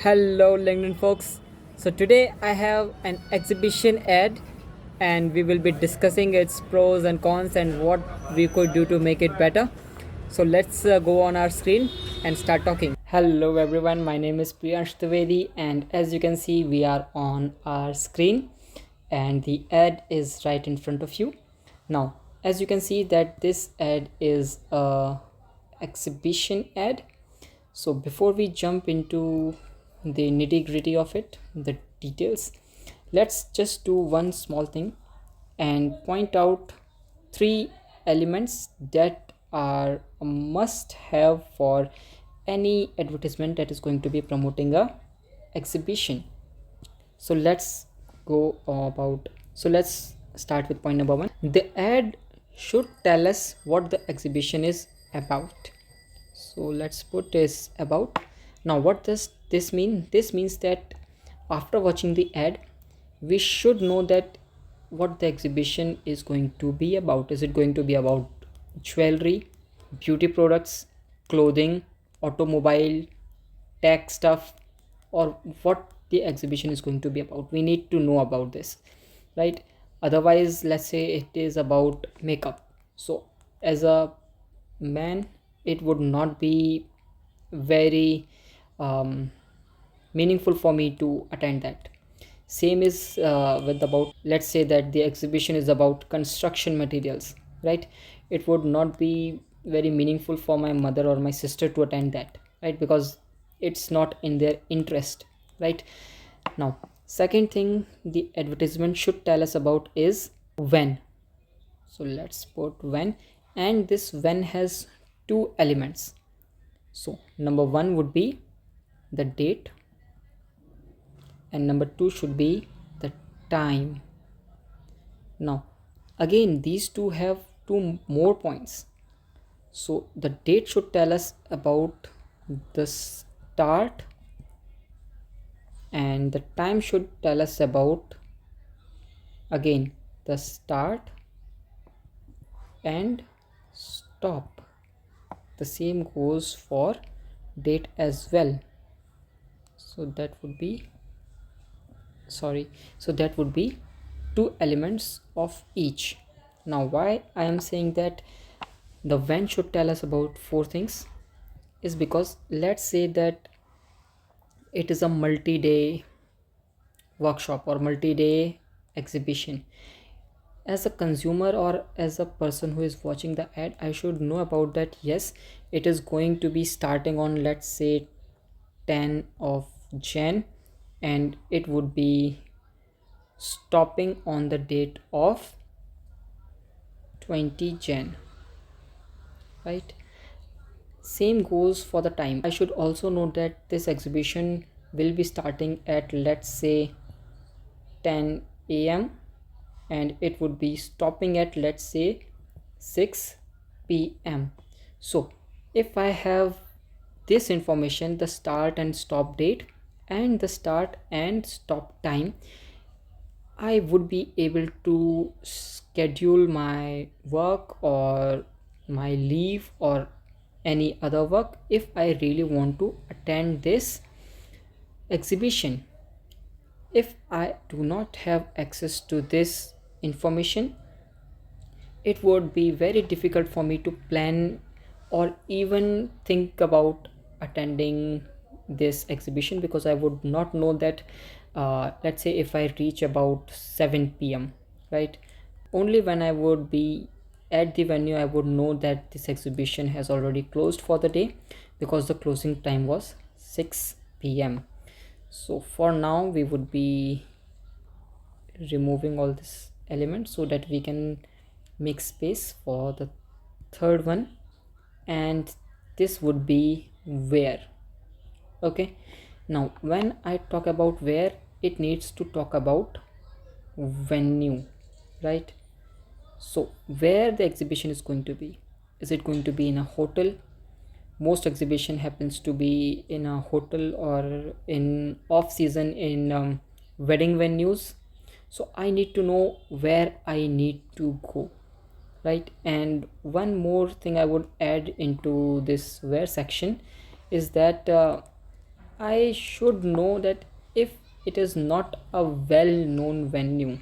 Hello, LinkedIn folks. So, today I have an exhibition ad, and we will be discussing its pros and cons and what we could do to make it better. So, let's go on our screen and start talking. Hello, everyone. My name is Priyansh Trivedi, and as you can see, we are on our screen, and the ad is right in front of you. Now, as you can see, that this ad is a exhibition ad. So before we jump into the nitty gritty of it, the details, let's just do one small thing and point out three elements that are a must have for any advertisement that is going to be promoting a exhibition. So let's start with point number one. The ad should tell us what the exhibition is about. So let's put this about. Now what does this mean? This means that after watching the ad, we should know that what the exhibition is going to be about. Is it going to be about jewelry, beauty products, clothing, automobile, tech stuff, or what the exhibition is going to be about? We need to know about this, right? Otherwise, let's say it is about makeup. So as a man, it would not be very meaningful for me to attend that. Same is with about, let's say that the exhibition is about construction materials, right? It would not be very meaningful for my mother or my sister to attend that, right? Because it's not in their interest, right? Now, second thing the advertisement should tell us about is when. So let's put when, and this when has two elements. So number one would be the date, and number two should be the time. Now again, these two have two more points. So the date should tell us about the start, and the time should tell us about again the start and stop. The same goes for date as well. So that would be two elements of each. Now why I am saying that the when should tell us about four things is because let's say that it is a multi-day workshop or multi-day exhibition. As a consumer or as a person who is watching the ad, I should know about that. Yes, it is going to be starting on, let's say, 10 of Jan, and it would be stopping on the date of 20 Jan, right? Same goes for the time. I should also note that this exhibition will be starting at, let's say, 10 a.m. and it would be stopping at, let's say, 6 p.m. So if I have this information, the start and stop date and the start and stop time, I would be able to schedule my work or my leave or any other work if I really want to attend this exhibition. If I do not have access to this information, it would be very difficult for me to plan or even think about attending this exhibition, because I would not know that let's say if I reach about 7 p.m., right? Only when I would be at the venue I would know that this exhibition has already closed for the day, because the closing time was 6 p.m. So for now we would be removing all this element so that we can make space for the third one, and this would be where. Okay, now when I talk about where, it needs to talk about venue, right? So where the exhibition is going to be, is it going to be in a hotel? Most exhibition happens to be in a hotel, or in off season in wedding venues. So I need to know where I need to go, right? And one more thing I would add into this where section is that I should know that if it is not a well known venue,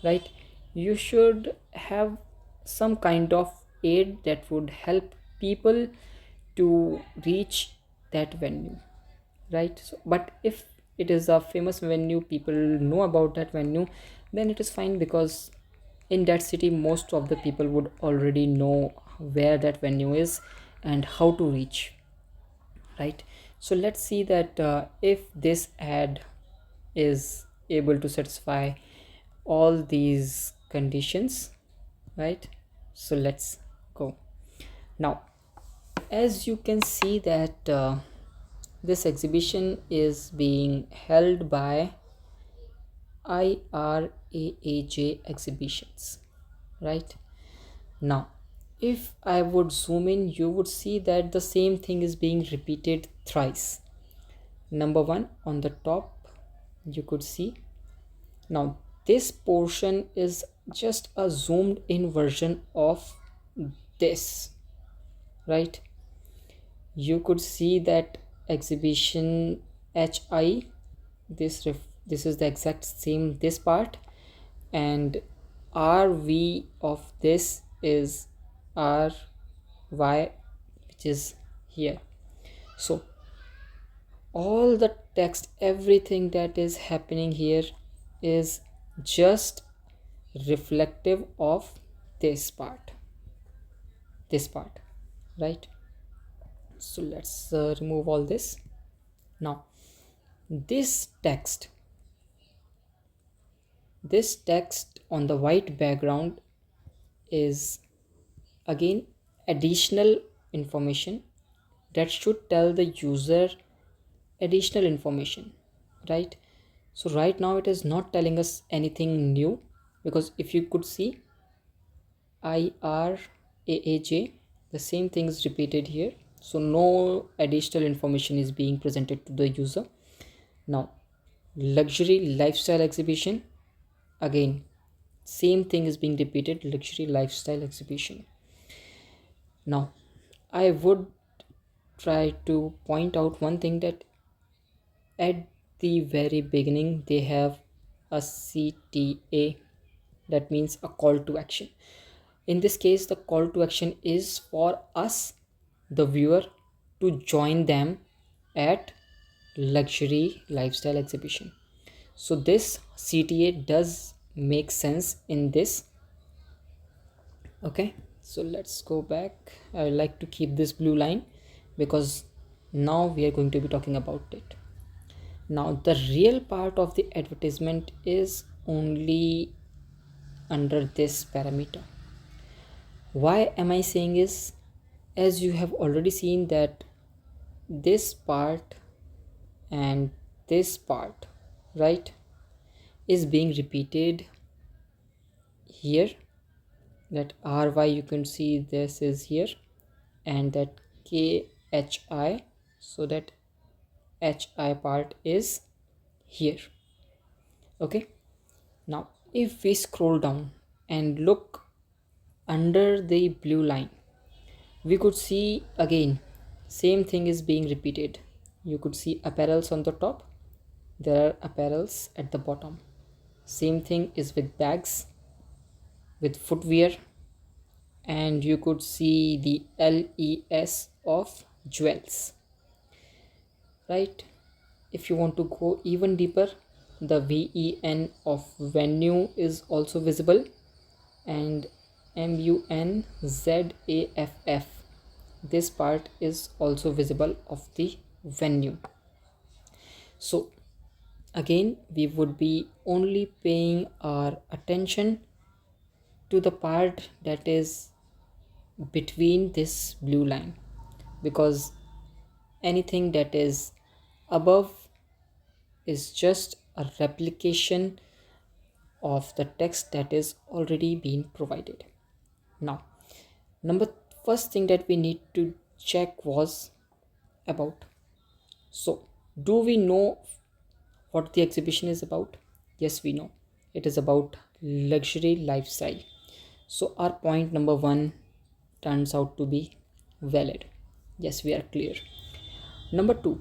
right, you should have some kind of aid that would help people to reach that venue, right? So, but if it is a famous venue, people know about that venue, then it is fine, because in that city most of the people would already know where that venue is and how to reach, right? So let's see that if this ad is able to satisfy all these conditions, right? So let's go now. As you can see that this exhibition is being held by IRAAJ exhibitions, right? Now if I would zoom in, you would see that the same thing is being repeated thrice. Number one on the top, you could see. Now this portion is just a zoomed in version of this, right? You could see that exhibition HI, this is the exact same this part, and RV of this is RY, which is here. So all the text, everything that is happening here is just reflective of this part, right? So let's remove all this. Now this text, on the white background is again additional information that should tell the user additional information, right? So right now it is not telling us anything new, because if you could see IRAAJ, the same thing is repeated here, so no additional information is being presented to the user. Now luxury lifestyle exhibition, again same thing is being repeated, luxury lifestyle exhibition. Now I would try to point out one thing, that at the very beginning they have a CTA, that means a call to action. In this case the call to action is for us, the viewer, to join them at luxury lifestyle exhibition. So this CTA does make sense in this. Okay, so let's go back. I like to keep this blue line because now we are going to be talking about it. Now the real part of the advertisement is only under this parameter. Why am I saying is, as you have already seen that this part and this part, right, is being repeated here, that RY, you can see this is here, and that KHI, so that HI part is here. Okay, now if we scroll down and look under the blue line, we could see again same thing is being repeated. You could see apparels on the top, there are apparels at the bottom. Same thing is with bags, with footwear, and you could see the LES of jewels, right? If you want to go even deeper, the VEN of venue is also visible, and MUNZAFF, this part is also visible of the venue. So again we would be only paying our attention to the part that is between this blue line, because anything that is above is just a replication of the text that is already been provided. Now number first thing that we need to check was about. So do we know what the exhibition is about? Yes, we know it is about luxury lifestyle. So our point number one turns out to be valid. Yes, we are clear. Number two,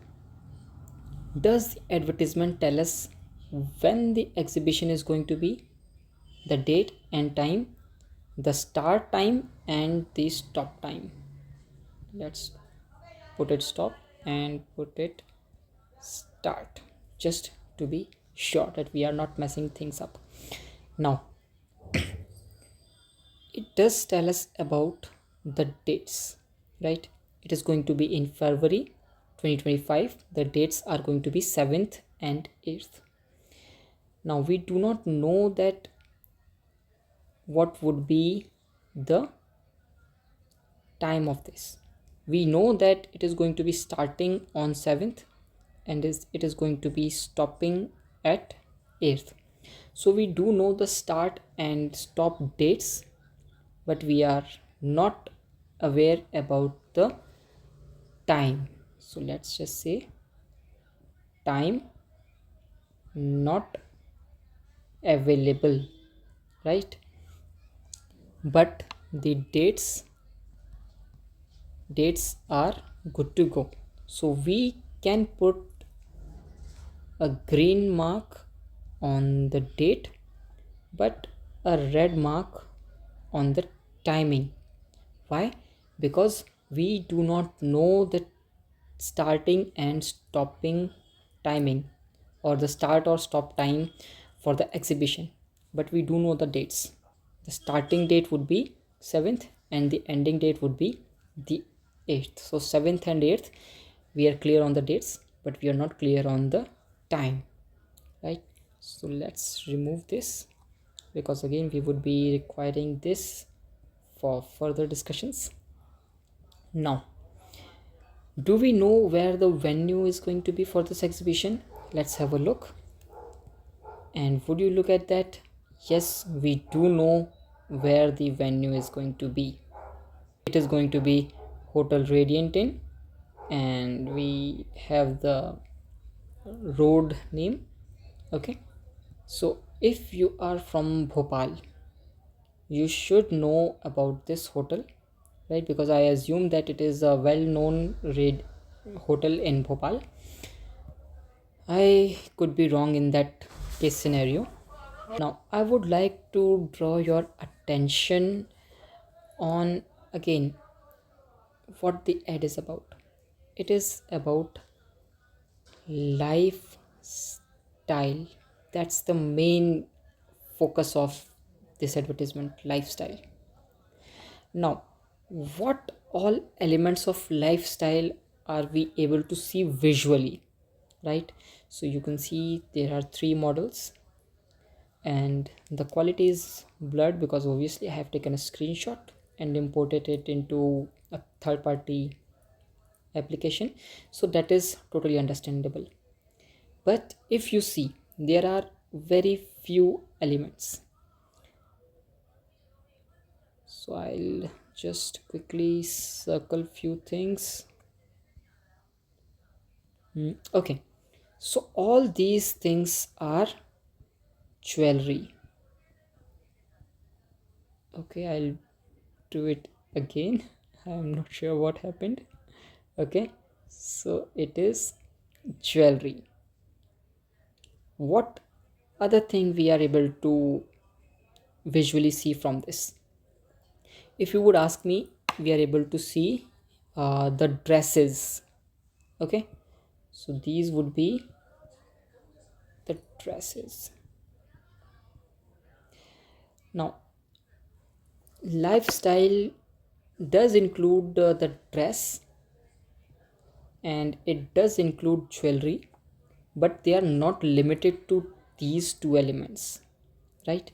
Does the advertisement tell us when the exhibition is going to be, the date and time, the start time and the stop time? Let's put it stop and put it start, just to be sure that we are not messing things up. Now it does tell us about the dates, right? It is going to be in February 2025. The dates are going to be 7th and 8th. Now we do not know that what would be the time of this. We know that it is going to be starting on 7th and it is going to be stopping at 8th. So we do know the start and stop dates, but we are not aware about the time. So let's just say time not available, right? But the dates are good to go. So we can put a green mark on the date but a red mark on the timing. Why? Because we do not know the starting and stopping timing, or the start or stop time for the exhibition, but we do know the dates. The starting date would be 7th and the ending date would be the 8th. So 7th and 8th, we are clear on the dates, but we are not clear on the time, right? So let's remove this, because again we would be requiring this for further discussions. Now, do we know where the venue is going to be for this exhibition? Let's have a look. And would you look at that? Yes, we do know where the venue is going to be. It is going to be Hotel Radiant Inn, and we have the road name. Okay, so if you are from Bhopal, you should know about this hotel, right? Because I assume that it is a well-known hotel in Bhopal. I could be wrong in that case scenario. Now I would like to draw your attention on again what the ad is about. It is about lifestyle. That's the main focus of this advertisement, lifestyle. Now, what all elements of lifestyle are we able to see visually, right? So you can see there are three models, and the quality is blurred because obviously I have taken a screenshot and imported it into a third party application, so that is totally understandable. But if you see, there are very few elements. So I'll just quickly circle few things. Okay, so all these things are jewelry. Okay, I'll do it again. I'm not sure what happened. Okay, so it is jewelry. What other thing we are able to visually see from this? If you would ask me, we are able to see the dresses. Okay, so these would be the dresses. Now lifestyle does include the dress, and it does include jewelry, but they are not limited to these two elements, right?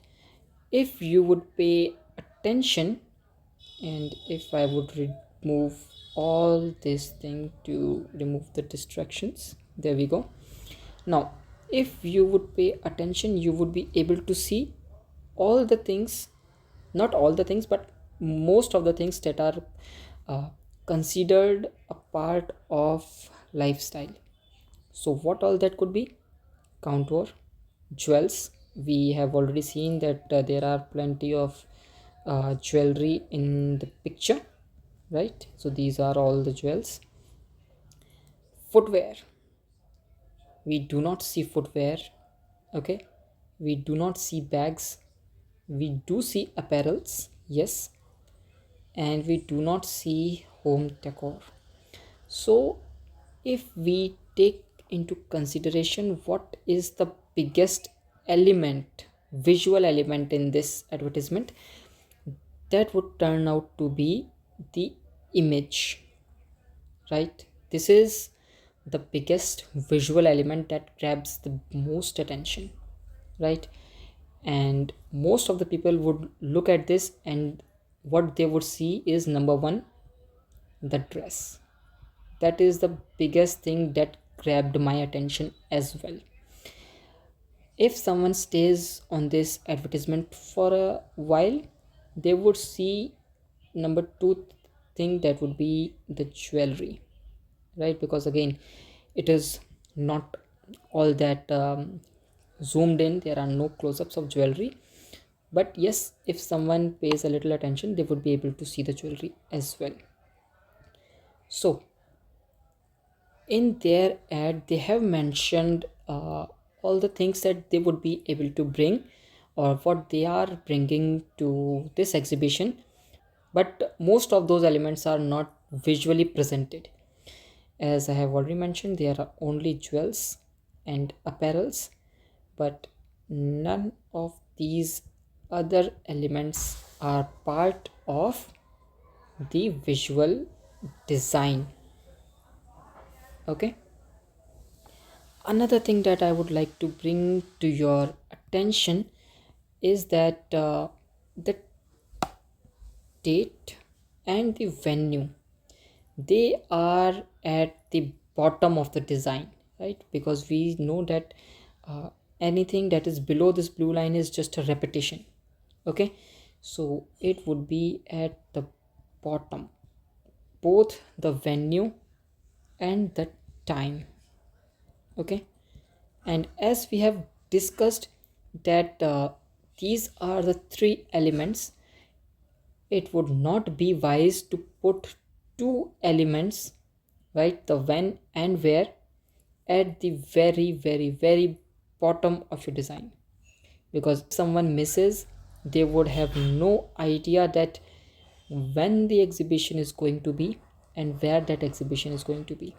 If you would pay attention, and if I would remove all this thing to remove the distractions, there we go. Now if you would pay attention, you would be able to see all the things, not all the things, but most of the things that are considered a part of lifestyle. So what all that could be? Contour, jewels. We have already seen that there are plenty of jewelry in the picture, right? So these are all the jewels. Footwear, we do not see footwear. Okay, we do not see bags. We do see apparels, yes, and we do not see home decor. So if we take into consideration what is the biggest element, visual element in this advertisement, that would turn out to be the image, right? This is the biggest visual element that grabs the most attention, right? And most of the people would look at this, and what they would see is number one, the dress. That is the biggest thing that grabbed my attention as well. If someone stays on this advertisement for a while, they would see number two thing, that would be the jewelry, right? Because again, it is not all that zoomed in, there are no close-ups of jewelry, but yes, if someone pays a little attention, they would be able to see the jewelry as well. So in their ad, they have mentioned all the things that they would be able to bring, or what they are bringing to this exhibition, but most of those elements are not visually presented. As I have already mentioned, there are only jewels and apparels, but none of these other elements are part of the visual design. Okay, another thing that I would like to bring to your attention is that the date and the venue, they are at the bottom of the design, right? Because we know that uh, anything that is below this blue line is just a repetition. Okay, so it would be at the bottom, both the venue and the time. Okay, and as we have discussed that these are the three elements, it would not be wise to put two elements, right, the when and where, at the very bottom of your design, because if someone misses, they would have no idea that when the exhibition is going to be and where that exhibition is going to be.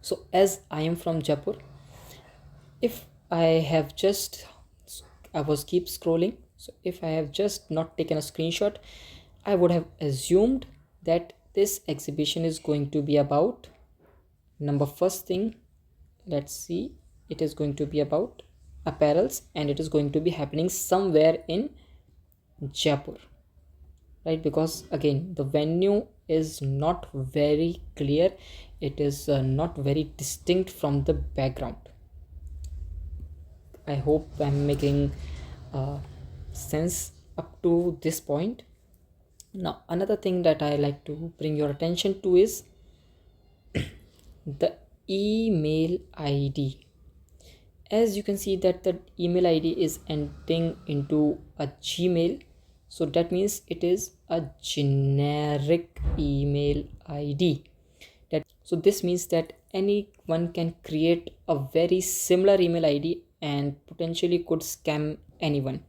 So as I am from Jaipur, if I have just, I was keep scrolling, so if I have just not taken a screenshot, I would have assumed that this exhibition is going to be about, number first thing, let's see, it is going to be about apparels, and it is going to be happening somewhere in Jaipur, right? Because again, the venue is not very clear, it is not very distinct from the background. I hope I'm making uh, sense up to this point. Now, another thing that I like to bring your attention to is the email ID. As you can see that the email ID is ending into a Gmail, so that means it is a generic email ID. That, so this means that anyone can create a very similar email ID and potentially could scam anyone.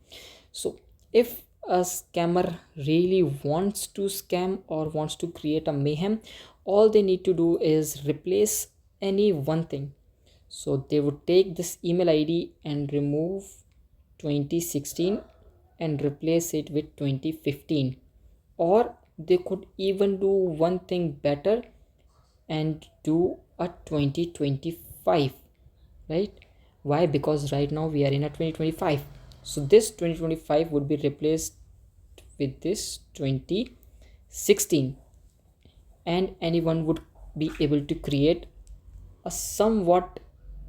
So if a scammer really wants to scam or wants to create a mayhem, all they need to do is replace any one thing. So they would take this email ID and remove 2016 and replace it with 2015, or they could even do one thing better and do a 2025, right? Why? Because right now we are in a 2025, so this 2025 would be replaced with this 2016, and anyone would be able to create a somewhat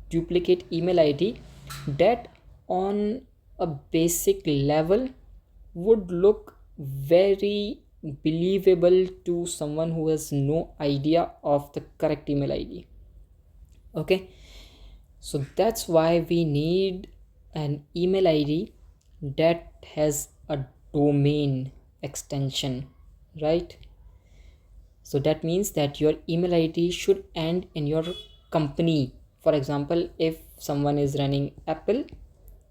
duplicate email ID that on a basic level would look very believable to someone who has no idea of the correct email ID. Okay, so that's why we need an email ID that has a domain extension, right? So that means that your email ID should end in your company For example, if someone is running Apple,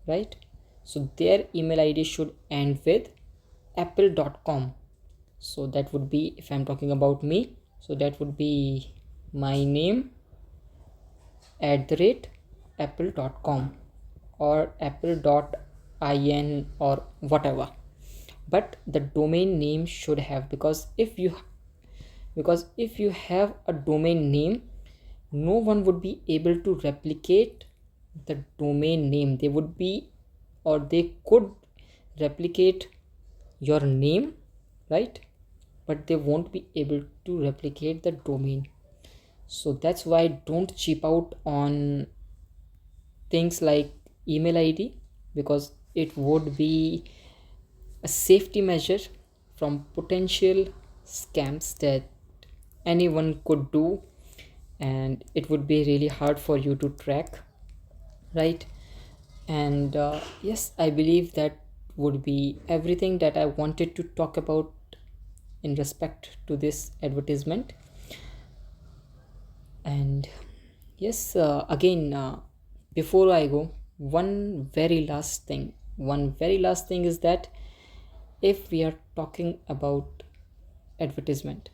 right, so their email ID should end with apple.com. So that would be, if I'm talking about me, so that would be my name @apple.com or apple.in or whatever. But the domain name should have, because if you have a domain name, no one would be able to replicate the domain name. They would be, or they could replicate your name, right, but they won't be able to replicate the domain. So that's why don't cheap out on things like email ID, because it would be a safety measure from potential scams that anyone could do, and it would be really hard for you to track, right? And yes, I believe that would be everything that I wanted to talk about in respect to this advertisement. And yes, again, before I go, one very last thing is that if we are talking about advertisement,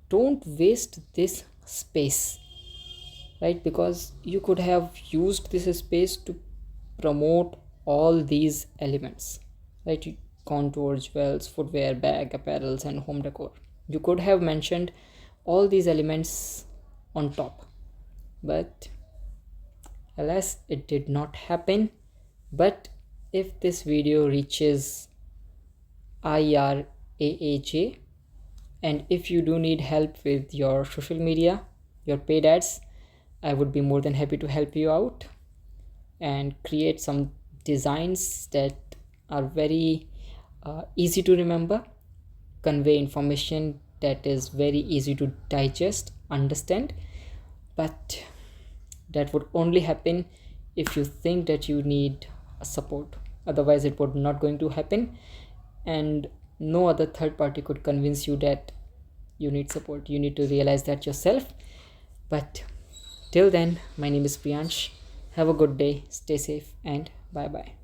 don't waste this space, right? Because you could have used this space to promote all these elements, right? Contour, jewels, footwear, bag, apparels, and home decor. You could have mentioned all these elements on top, but alas, it did not happen. But if this video reaches IRAAJ, and if you do need help with your social media, your paid ads, I would be more than happy to help you out and create some designs that are very easy to remember, convey information that is very easy to digest, understand. But that would only happen if you think that you need a support. Otherwise, it would not going to happen, and no other third party could convince you that you need support. You need to realize that yourself. But till then, my name is Priyansh. Have a good day, stay safe, and bye bye.